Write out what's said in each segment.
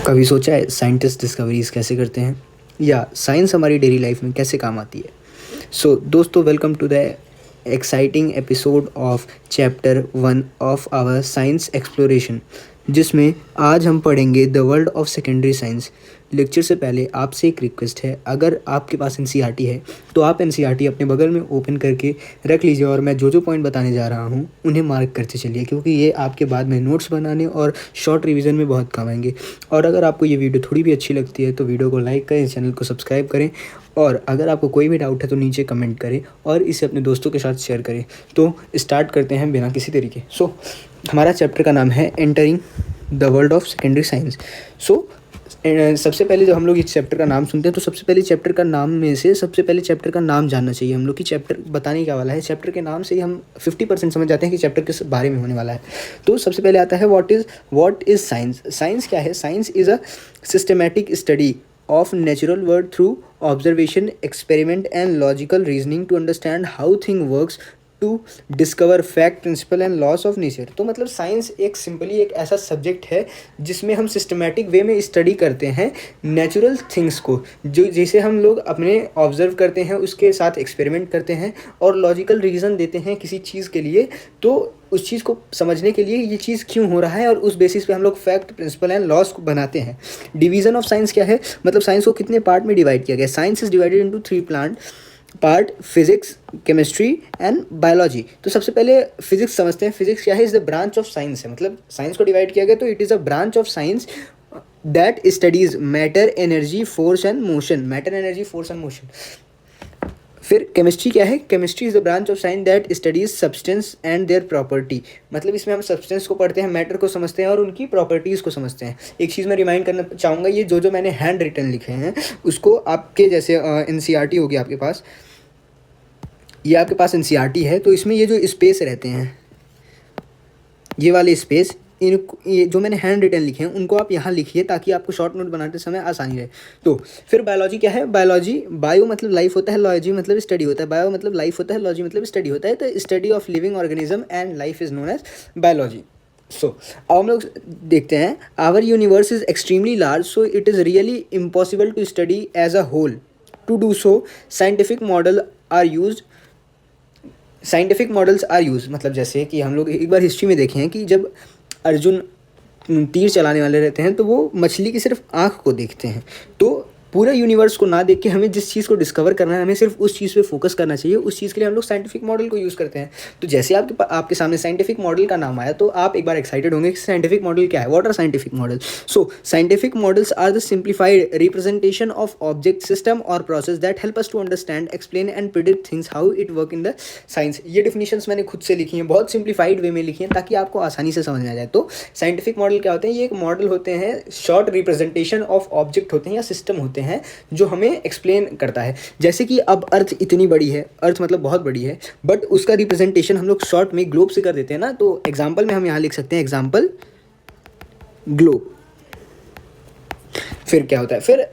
कभी सोचा है साइंटिस्ट डिस्कवरीज कैसे करते हैं या साइंस हमारी डेली लाइफ में कैसे काम आती है। दोस्तों, welcome to the exciting episode of chapter 1 of our science exploration, जिसमें आज हम पढ़ेंगे the world of secondary science. Lecture से पहले आपसे एक रिक्वेस्ट है, अगर आपके पास एनसीईआरटी है तो आप एनसीईआरटी अपने बगल में ओपन करके रख लीजिए और मैं जो जो पॉइंट बताने जा रहा हूँ उन्हें मार्क करते चलिए, क्योंकि ये आपके बाद में नोट्स बनाने और शॉर्ट रिवीजन में बहुत काम आएंगे। और अगर आपको ये वीडियो थोड़ी भी अच्छी लगती है तो वीडियो को लाइक करें, चैनल को सब्सक्राइब करें और अगर आपको कोई भी डाउट है तो नीचे कमेंट करें और इसे अपने दोस्तों के साथ शेयर करें। तो स्टार्ट करते हैं बिना किसी तरीके। हमारा चैप्टर का नाम है entering the world of secondary science. सबसे पहले जब हम लोग इस चैप्टर का नाम सुनते हैं तो सबसे पहले चैप्टर का नाम में से सबसे पहले चैप्टर का नाम जानना चाहिए हम लोग कि चैप्टर बताने क्या वाला है। चैप्टर के नाम से ही हम 50% समझ जाते हैं कि चैप्टर किस बारे में होने वाला है। तो सबसे पहले आता है व्हाट इज़ साइंस। साइंस क्या है? Science is a systematic study of natural world through observation, experiment and logical reasoning to understand how thing works, to discover fact, principle and laws of nature। तो मतलब science एक simply एक ऐसा subject है जिसमें हम सिस्टमैटिक वे में study करते हैं नेचुरल थिंग्स को, जो जिसे हम लोग अपने ऑब्जर्व करते हैं, उसके साथ एक्सपेरिमेंट करते हैं और लॉजिकल रीज़न देते हैं किसी चीज़ के लिए। तो उस चीज़ को समझने के लिए ये चीज़ क्यों हो रहा है और उस बेसिस पे हम लोग फैक्ट, प्रिंसिपल एंड लॉस को बनाते हैं। डिवीज़न ऑफ साइंस क्या है? मतलब साइंस को कितने पार्ट में डिवाइड किया गया? Science is divided into 3 part: physics, chemistry and biology. तो सबसे पहले फिजिक्स समझते हैं। फिजिक्स क्या है? Is the branch of science है, मतलब साइंस को डिवाइड किया गया तो it is a branch of science that studies matter, energy, force and motion. Matter, energy, force and motion. फिर केमिस्ट्री क्या है? Chemistry is the branch of science that studies substance and their property. मतलब इसमें हम substance को पढ़ते हैं, matter को समझते हैं और उनकी प्रॉपर्टीज़ को समझते हैं। एक चीज़ मैं रिमाइंड करना चाहूँगा, ये जो मैंने हैंड रिटन लिखे हैं उसको आपके जैसे एनसीईआरटी होगी आपके पास, ये आपके पास एनसीईआरटी है तो इसमें ये जो स्पेस रहते हैं, ये वाले स्पेस, ये जो मैंने हैंड रिटन लिखे हैं उनको आप यहाँ लिखिए ताकि आपको शॉर्ट नोट बनाते समय आसानी रहे। तो फिर बायोलॉजी क्या है? बायोलॉजी, बायो मतलब लाइफ होता है, लॉजी मतलब स्टडी होता है। बायो मतलब लाइफ होता है, लॉजी मतलब स्टडी होता है। तो study of living organism and life is known as biology. अब हम लोग देखते हैं, our universe is extremely large, so it is really impossible to study as a whole. To do so scientific models are use. मतलब जैसे कि हम लोग एक बार हिस्ट्री में देखे हैं कि जब अर्जुन तीर चलाने वाले रहते हैं तो वो मछली की सिर्फ आँख को देखते हैं। तो पूरे यूनिवर्स को ना देख के हमें जिस चीज़ को डिस्कवर करना है, हमें सिर्फ उस चीज़ पे फोकस करना चाहिए। उस चीज़ के लिए हम लोग साइंटिफिक मॉडल को यूज़ करते हैं। तो जैसे आपके सामने साइंटिफिक मॉडल का नाम आया तो आप एक बार एक्साइटेड होंगे कि साइंटिफिक मॉडल क्या है। What are scientific model? Scientific models are the simplified representation of object, system और process that help us to understand, explain and predict things how it work in the science. ये definitions मैंने खुद से लिखी हैं, बहुत सिंप्लीफाइड वे में लिखी हैं ताकि आपको आसानी से समझ में आ जाए। तो साइंटिफिक मॉडल क्या होते हैं? ये एक मॉडल होते हैं, शॉर्ट रिप्रेजेंटेशन ऑफ ऑब्जेक्ट होते हैं या सिस्टम होते हैं जो हमें एक्सप्लेन करता है। जैसे कि अब अर्थ इतनी बड़ी है, अर्थ मतलब बहुत बड़ी है, बट उसका रिप्रेजेंटेशन हम लोग शॉर्ट में ग्लोब से कर देते हैं ना। तो एग्जांपल में हम यहाँ लिख सकते हैं एग्जांपल ग्लोब। फिर क्या होता है? फिर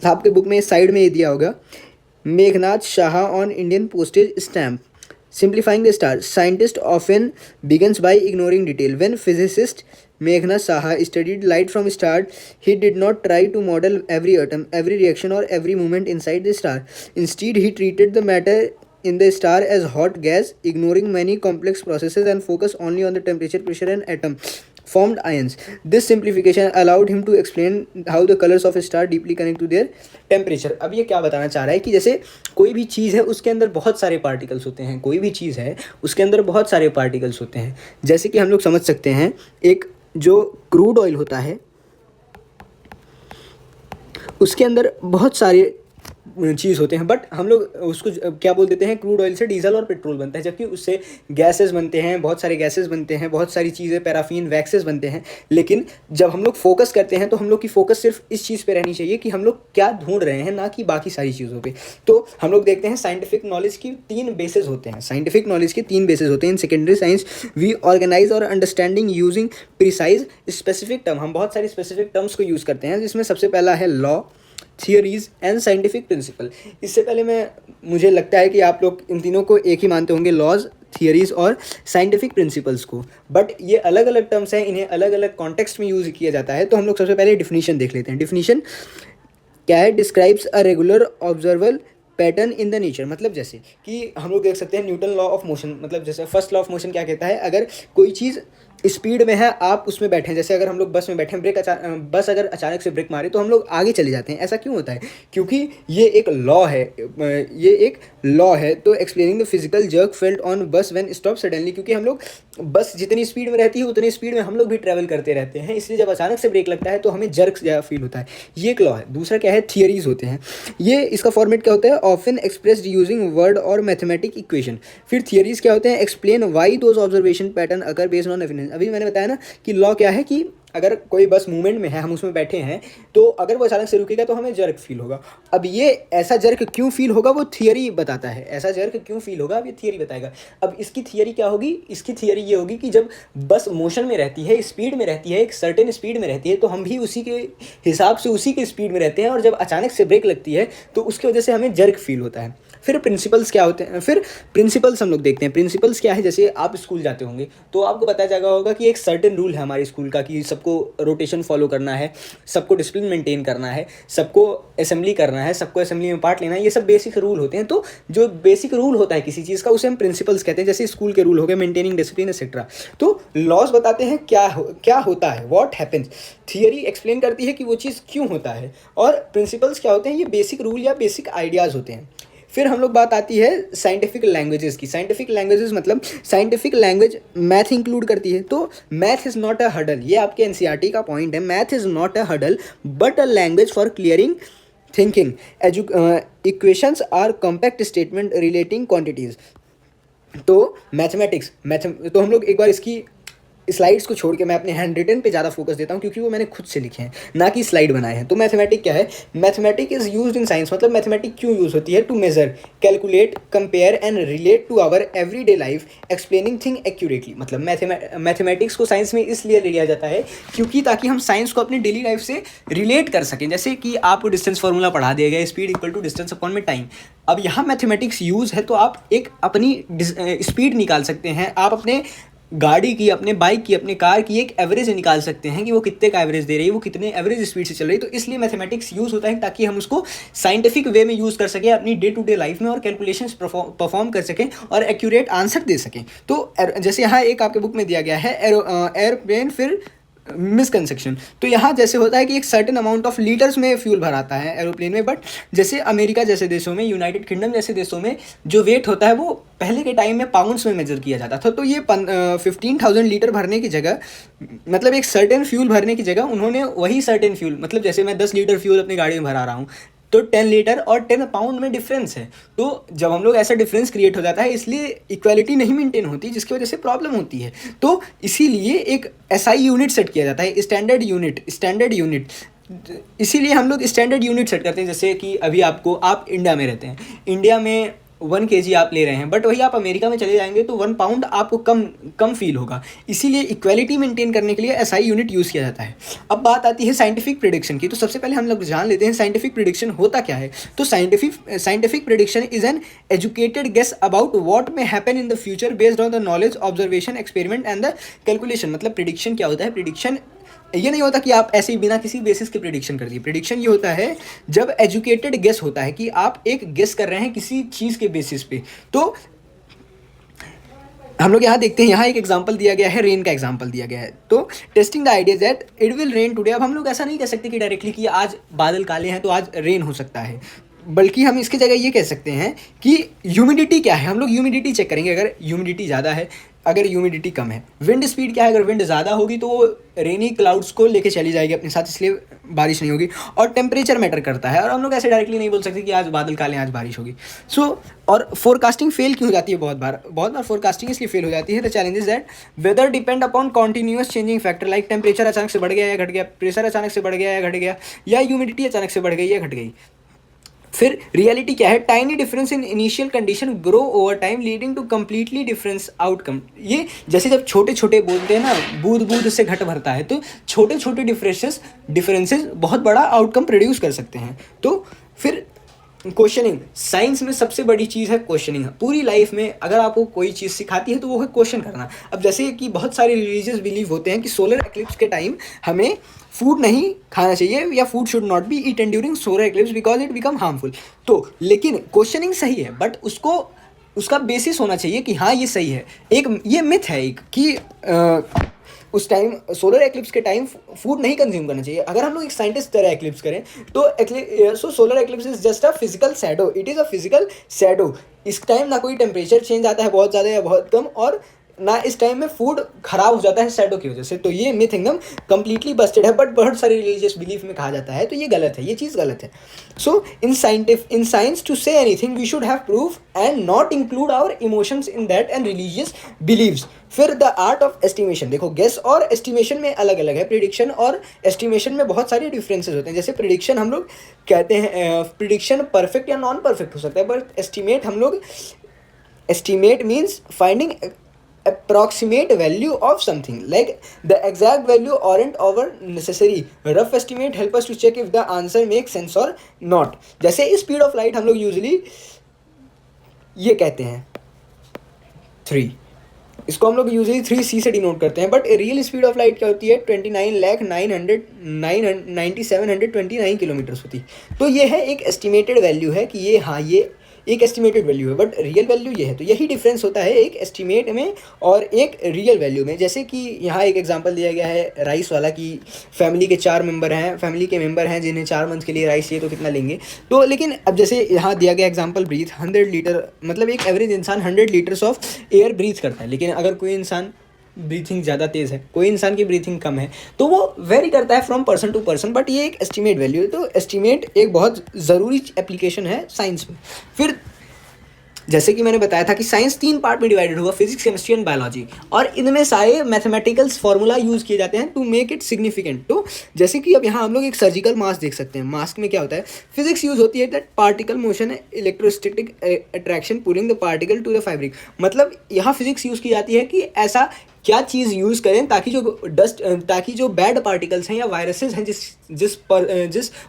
आपके बुक में साइड में ये दिया होगा, Meghnath Shah on Indian postage stamp, simplifying the star. Scientist often begins by ignoring detail. When physicist Meghnath Saha studied light from star, he did not try to model every atom, every reaction or every movement inside the star. Instead, he treated the matter in the star as hot gas, ignoring many complex processes and focus only on the temperature, pressure and atom formed ions. This simplification allowed him to explain how the colors of a star deeply connect to their temperature। अब ये क्या बताना चाह रहा है कि जैसे कोई भी चीज़ है उसके अंदर बहुत सारे पार्टिकल्स होते हैं, कोई भी चीज़ है उसके अंदर बहुत सारे पार्टिकल्स होते हैं। जैसे कि हम लोग समझ सकते हैं, एक जो क्रूड ऑयल होता है उसके अंदर बहुत सारे चीज़ होते हैं, बट हम लोग उसको क्या बोल देते हैं? क्रूड ऑयल से डीजल और पेट्रोल बनता है, जबकि उससे गैसेस बनते हैं, बहुत सारे गैसेस बनते हैं, बहुत सारी चीज़ें, पैराफिन, वैक्सेस बनते हैं। लेकिन जब हम लोग फोकस करते हैं तो हम लोग की फोकस सिर्फ इस चीज़ पे रहनी चाहिए कि हम लोग क्या ढूंढ रहे हैं, ना कि बाकी सारी चीज़ों पे। तो हम लोग देखते हैं साइंटिफिक नॉलेज की 3 बेसिस होते हैं। साइंटिफिक नॉलेज के 3 बेसिस होते हैं। In secondary science we organise our understanding using precise specific term. हम बहुत सारी स्पेसिफिक टर्म्स को यूज़ करते हैं, जिसमें सबसे पहला है law, theories and scientific principle. इससे पहले मुझे लगता है कि आप लोग इन तीनों को एक ही मानते होंगे, लॉज, थियरीज़ और साइंटिफिक प्रिंसिपल्स को। बट ये अलग अलग टर्म्स हैं, इन्हें अलग अलग कॉन्टेक्स्ट में यूज़ किया जाता है। तो हम लोग सबसे पहले डिफिनीशन देख लेते हैं। डिफिनीशन क्या है? Describes a regular observable pattern in the nature. मतलब जैसे कि हम लोग देख सकते हैं न्यूटन लॉ ऑफ मोशन, मतलब जैसे फर्स्ट लॉ ऑफ मोशन क्या कहता है? अगर कोई चीज़ स्पीड में है, आप उसमें बैठे हैं, जैसे अगर हम लोग बस में बैठे हैं, बस अगर अचानक से ब्रेक मारे तो हम लोग आगे चले जाते हैं। ऐसा क्यों होता है? क्योंकि ये एक लॉ है, ये एक लॉ है। तो explaining the physical jerk felt on बस व्हेन स्टॉप सडनली, क्योंकि हम लोग बस जितनी स्पीड में रहती है उतनी स्पीड में हम लोग भी ट्रैवल करते रहते हैं, इसलिए जब अचानक से ब्रेक लगता है तो हमें जर्क ज़्यादा फील होता है। ये एक लॉ है। दूसरा क्या है? थियरीज होते हैं। ये इसका फॉर्मेट क्या होता है? ऑफन एक्सप्रेस्ड यूजिंग वर्ड और मैथमेटिक इक्वेशन। फिर थियरीज क्या होते हैं? Explain why those observation pattern occur based on evidence. अभी मैंने बताया ना कि लॉ क्या है कि अगर कोई बस मूवमेंट में है, हम उसमें बैठे हैं, तो अगर वो अचानक से रुकेगा तो हमें जर्क फील होगा। अब ये ऐसा जर्क क्यों फील होगा वो थियरी बताता है। ऐसा जर्क क्यों फील होगा अब ये थियरी बताएगा। अब इसकी थियरी क्या होगी? इसकी थियरी ये होगी कि जब बस मोशन में रहती है, स्पीड में रहती है, एक सर्टेन स्पीड में रहती है, तो हम भी उसी के हिसाब से उसी के स्पीड में रहते हैं, और जब अचानक से ब्रेक लगती है तो उसकी वजह से हमें जर्क फील होता है। फिर प्रिंसिपल्स क्या होते हैं? फिर प्रिंसिपल्स हम लोग देखते हैं। प्रिंसिपल्स क्या है? जैसे आप स्कूल जाते होंगे तो आपको बताया जाएगा होगा कि एक सर्टेन रूल है हमारे स्कूल का कि सबको रोटेशन फॉलो करना है, सबको डिसिप्लिन मेंटेन करना है, सबको असेंबली करना है, सबको असेंबली में पार्ट लेना है। ये सब बेसिक रूल होते हैं। तो जो बेसिक रूल होता है किसी चीज़ का उसे हम प्रिंसिपल्स कहते हैं। जैसे स्कूल के रूल हो गए, मेंटेनिंग डिसिप्लिन एक्सेट्रा। तो लॉज बताते हैं क्या होता है, व्हाट हैपेंस। थियरी एक्सप्लेन करती है कि वो चीज़ क्यों होता है, और प्रिंसिपल्स क्या होते हैं? ये बेसिक रूल या बेसिक आइडियाज़ होते हैं। फिर हम लोग बात आती है साइंटिफिक लैंग्वेजेस की। साइंटिफिक लैंग्वेजेस मतलब साइंटिफिक लैंग्वेज मैथ इंक्लूड करती है। तो math is not a hurdle, ये आपके एनसीईआरटी का पॉइंट है। Math is not a hurdle but a language for clearing thinking. Equations are compact statement relating quantities. तो तो हम लोग एक बार इसकी स्लाइड्स को छोड़ के मैं अपने हैंड रिटन पे ज़्यादा फोकस देता हूँ, क्योंकि वो मैंने खुद से लिखे हैं, ना कि स्लाइड बनाए हैं। तो मैथमेटिक क्या है? Mathematic is used in science. मतलब मैथमेटिक क्यों यूज़ होती है? To measure, calculate, compare and relate to our everyday life, explaining thing accurately. मतलब मैथमेटिक्स को साइंस में इसलिए लिया जाता है क्योंकि ताकि हम साइंस को अपनी डेली लाइफ से रिलेट कर सकें। जैसे कि आपको डिस्टेंस फार्मूला पढ़ा दिया गया, speed equal to distance upon में टाइम। अब यहाँ मैथमेटिक्स यूज़ है तो आप एक अपनी स्पीड निकाल सकते हैं, आप अपने गाड़ी की, अपने बाइक की, अपने कार की एक एवरेज निकाल सकते हैं कि वो कितने का एवरेज दे रही है, वो कितने एवरेज स्पीड से चल रही है। तो इसलिए मैथमेटिक्स यूज़ होता है ताकि हम उसको साइंटिफिक वे में यूज़ कर सकें अपनी डे टू डे लाइफ में, और कैलकुलेशंस परफॉर्म कर सकें और एक्यूरेट आंसर दे सकें। तो जैसे यहाँ एक आपके बुक में दिया गया है एयरप्लेन, फिर मिसकंसेप्शन। तो यहाँ जैसे होता है कि एक सर्टेन अमाउंट ऑफ लीटर्स में फ्यूल भराता है एरोप्लेन में, बट जैसे अमेरिका जैसे देशों में, यूनाइटेड किंगडम जैसे देशों में जो वेट होता है वो पहले के टाइम में पाउंड्स में मेजर किया जाता था। तो ये 15,000 लीटर भरने की जगह, मतलब एक सर्टेन फ्यूल भरने की जगह उन्होंने वही सर्टेन फ्यूल, मतलब जैसे मैं 10 लीटर फ्यूल अपनी गाड़ी में भरा रहा हूँ तो 10 लीटर और 10 पाउंड में डिफरेंस है। तो जब हम लोग ऐसा डिफरेंस क्रिएट हो जाता है, इसलिए इक्वालिटी नहीं मेंटेन होती, जिसकी वजह से प्रॉब्लम होती है। तो इसीलिए एक एसआई यूनिट सेट किया जाता है, स्टैंडर्ड यूनिट। इसीलिए हम लोग स्टैंडर्ड यूनिट सेट करते हैं। जैसे कि अभी आप इंडिया में रहते हैं, इंडिया में 1 kg आप ले रहे हैं, बट वही आप अमेरिका में चले जाएंगे तो 1 पाउंड आपको कम फील होगा। इसीलिए इक्वालिटी मेंटेन करने के लिए एसआई यूनिट यूज़ किया जाता है। अब बात आती है साइंटिफिक प्रेडिक्शन की। तो सबसे पहले हम लोग जान लेते हैं साइंटिफिक प्रेडिक्शन होता क्या है। तो scientific prediction is an educated guess about what may happen in the future based on the knowledge, observation, experiment and the calculation. मतलब प्रेडिक्शन क्या होता है? प्रेडिक्शन ये नहीं होता कि आप ऐसे ही बिना किसी बेसिस के प्रेडिक्शन कर दिए। प्रेडिक्शन ये होता है जब एजुकेटेड गेस होता है कि आप एक गेस कर रहे हैं किसी चीज़ के बेसिस पे। तो हम लोग यहाँ देखते हैं, यहाँ एक एग्जांपल दिया गया है, रेन का एग्जांपल दिया गया है। तो testing the idea that it will rain today. अब हम लोग ऐसा नहीं कह सकते कि डायरेक्टली कि आज बादल काले हैं तो आज रेन हो सकता है, बल्कि हम इसकी जगह ये कह सकते हैं कि ह्यूमिडिटी क्या है। हम लोग ह्यूमिडिटी चेक करेंगे। अगर ह्यूमिडिटी ज़्यादा है, अगर ह्यूमिडिटी कम है। विंड स्पीड क्या है? अगर विंड ज़्यादा होगी तो वो रेनी क्लाउड्स को लेके चली जाएगी अपने साथ, इसलिए बारिश नहीं होगी। और टेम्परेचर मैटर करता है, और हम लोग ऐसे डायरेक्टली नहीं बोल सकते कि आज बादल काले हैं आज बारिश होगी। और फोरकास्टिंग फेल क्यों हो जाती है? बहुत बार फोरकास्टिंग इसलिए फेल हो जाती है। The challenges that whether depend upon continuous changing factor, like temperature अचानक से बढ़ गया या घट गया, प्रेशर अचानक से बढ़ गया या घट गया, या ह्यूमिडिटी अचानक से बढ़ गई या घट गई। फिर रियलिटी क्या है? Tiny difference in initial condition grow over time leading to completely difference outcome. ये जैसे जब छोटे छोटे बोलते हैं ना, बूंद बूंद से घट भरता है, तो छोटे छोटे डिफरेंसेस बहुत बड़ा आउटकम प्रोड्यूस कर सकते हैं। तो फिर क्वेश्चनिंग साइंस में सबसे बड़ी चीज़ है क्वेश्चनिंग। पूरी लाइफ में अगर आपको कोई चीज़ सिखाती है तो वो है क्वेश्चन करना। अब जैसे कि बहुत सारे रिलीजियस बिलीव होते हैं कि सोलर एक्लिप्स के टाइम हमें फूड नहीं खाना चाहिए या food should not be eaten during solar eclipse because it become harmful. तो लेकिन क्वेश्चनिंग सही है, बट उसको उसका बेसिस होना चाहिए कि हाँ ये सही है। एक ये मिथ है एक कि उस टाइम सोलर एक्लिप्स के टाइम फूड नहीं कंज्यूम करना चाहिए। अगर हम लोग एक साइंटिस्ट तरह एक्लिप्स करें तो so solar eclipse is just a physical shadow, it is a physical shadow. इस टाइम ना कोई टेम्परेचर चेंज आता है बहुत ज़्यादा या बहुत कम, और ना इस टाइम में फूड खराब हो जाता है शैडो की वजह से। तो ये मिथ एकदम कंप्लीटली बस्टेड है, बट बहुत सारे रिलीजियस बिलीफ में कहा जाता है तो ये गलत है, ये चीज़ गलत है। So in science to say anything we should have proof and not include our emotions in that and religious beliefs. फिर द आर्ट ऑफ एस्टिमेशन, देखो गेस और एस्टिमेशन में अलग अलग है। प्रिडिक्शन और एस्टिमेशन में बहुत सारे डिफरेंसेस होते हैं। जैसे प्रिडिक्शन हम लोग कहते हैं प्रिडिक्शन परफेक्ट या नॉन परफेक्ट हो सकता है, बट एस्टिमेट हम लोग estimate means finding approximate value of something, like the exact value aren't over necessary. Rough estimate help us to check if the answer makes sense or not. जैसे speed of light हम लोग usually ये कहते हैं 3, इसको हम लोग usually 3c से डिनोट करते हैं, but real speed of light क्या होती है 29,9729 किलोमीटर्स होती है। तो ये है एक एस्टिमेटेड वैल्यू है कि ये हाँ ये एक एस्टिमेटेड वैल्यू है, बट रियल वैल्यू ये है। तो यही डिफरेंस होता है एक एस्टिमेट में और एक रियल वैल्यू में। जैसे कि यहाँ एक एग्जांपल दिया गया है राइस वाला कि फैमिली के फैमिली के मेंबर हैं जिन्हें 4 मंथ के लिए राइस चाहिए तो कितना लेंगे। तो लेकिन अब जैसे यहाँ दिया गया एग्जांपल ब्रीथ 100 लीटर, मतलब एक एवरेज इंसान 100 लीटर्स ऑफ एयर ब्रीथ करता है। लेकिन अगर कोई इंसान ब्रीथिंग ज़्यादा तेज़ है, कोई इंसान की ब्रीथिंग कम है, तो वो वेरी करता है from person to person, but ये एक एस्टिमेट वैल्यू है। तो एस्टिमेट एक बहुत ज़रूरी एप्लीकेशन है साइंस में। फिर जैसे कि मैंने बताया था कि साइंस 3 पार्ट में डिवाइडेड हुआ, फिजिक्स, केमिस्ट्री एंड बायोलॉजी, और इनमें सारे मैथमेटिकल्स फार्मूला यूज़ किए जाते हैं टू मेक इट सिग्निफिकेंट। तो जैसे कि अब यहाँ हम लोग एक सर्जिकल मास्क देख सकते हैं। मास्क में क्या होता है, फिजिक्स यूज़ होती है that particle motion electrostatic attraction pulling the particle to the fabric. मतलब यहाँ फिजिक्स यूज़ की जाती है कि ऐसा क्या चीज़ यूज़ करें ताकि जो बैड पार्टिकल्स हैं या वायरसेस हैं जिस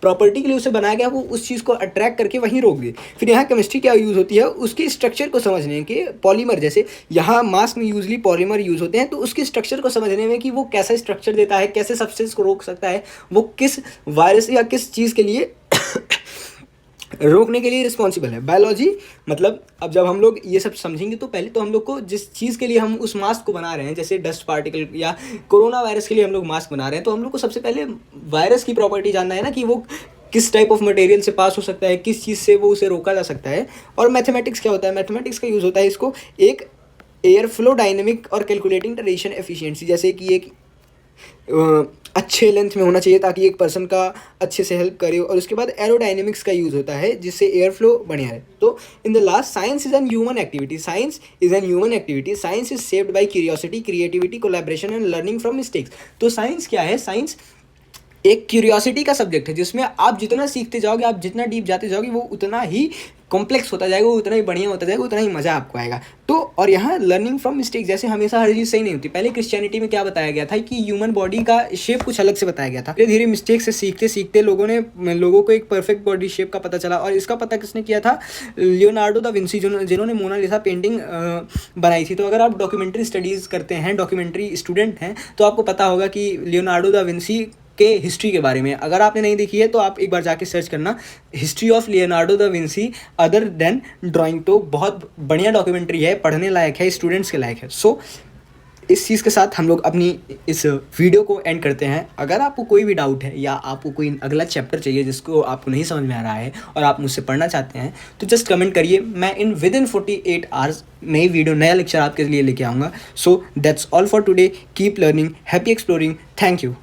प्रॉपर्टी के लिए उसे बनाया गया वो उस चीज़ को अट्रैक्ट करके वहीं रोक दे। फिर यहाँ केमिस्ट्री क्या यूज़ होती है, उसके स्ट्रक्चर को समझने के, पॉलीमर, जैसे यहाँ मास्क में यूजली पॉलीमर यूज़ होते हैं, तो उसके स्ट्रक्चर को समझने में कि वो कैसा स्ट्रक्चर देता है, कैसे सब्सटेंस को रोक सकता है, वो किस वायरस या किस चीज़ के लिए रोकने के लिए रिस्पॉन्सिबल है। बायोलॉजी मतलब अब जब हम लोग ये सब समझेंगे तो पहले तो हम लोग को जिस चीज़ के लिए हम उस मास्क को बना रहे हैं, जैसे डस्ट पार्टिकल या कोरोना वायरस के लिए हम लोग मास्क बना रहे हैं, तो हम लोग को सबसे पहले वायरस की प्रॉपर्टी जानना है ना कि वो किस टाइप ऑफ मटेरियल से पास हो सकता है, किस चीज़ से वो उसे रोका जा सकता है। और मैथमेटिक्स क्या होता है, मैथमेटिक्स का यूज़ होता है इसको एक एयर फ्लो डायनेमिक और कैलकुलेटिंग रेडिएशन एफिशिएंसी, जैसे कि एक अच्छे लेंथ में होना चाहिए ताकि एक पर्सन का अच्छे से हेल्प करे। और उसके बाद एरोडायनेमिक्स का यूज़ होता है जिससे एयर फ्लो बढ़िया है। तो in the last science is an human activity, science is shaped by curiosity, creativity, collaboration and learning from mistakes. तो साइंस क्या है, साइंस एक क्यूरियोसिटी का सब्जेक्ट है जिसमें आप जितना सीखते जाओगे, आप जितना डीप जाते जाओगे, वो उतना ही कॉम्प्लेक्स होता जाएगा, वो उतना ही बढ़िया होता जाएगा, उतना ही मज़ा आपको आएगा। तो और यहाँ लर्निंग फ्रॉम मिस्टेक, जैसे हमेशा हर चीज़ सही नहीं होती। पहले क्रिश्चियनिटी में क्या बताया गया था कि ह्यूमन बॉडी का शेप कुछ अलग से बताया गया था। धीरे धीरे मिस्टेक से सीखते सीखते लोगों को एक परफेक्ट बॉडी शेप का पता चला। और इसका पता किसने किया था, लियोनार्डो दा विंसी, जिन्होंने मोनालिसा पेंटिंग बनाई थी। तो अगर आप डॉक्यूमेंट्री स्टडीज़ करते हैं, डॉक्यूमेंट्री स्टूडेंट हैं, तो आपको पता होगा कि लियोनार्डो दा विंसी के हिस्ट्री के बारे में अगर आपने नहीं देखी है तो आप एक बार जाके सर्च करना, history of Leonardo da Vinci other than drawing. तो बहुत बढ़िया डॉक्यूमेंट्री है, पढ़ने लायक है, स्टूडेंट्स के लायक है। सो इस चीज़ के साथ हम लोग अपनी इस वीडियो को एंड करते हैं। अगर आपको कोई भी डाउट है या आपको कोई अगला चैप्टर चाहिए जिसको आपको नहीं समझ में आ रहा है और आप मुझसे पढ़ना चाहते हैं, तो जस्ट कमेंट करिए। मैं विदिन 48 आवर्स नई वीडियो, नया लेक्चर आपके लिए लेके आऊँगा। So that's all for today. Keep learning, happy exploring, thank you.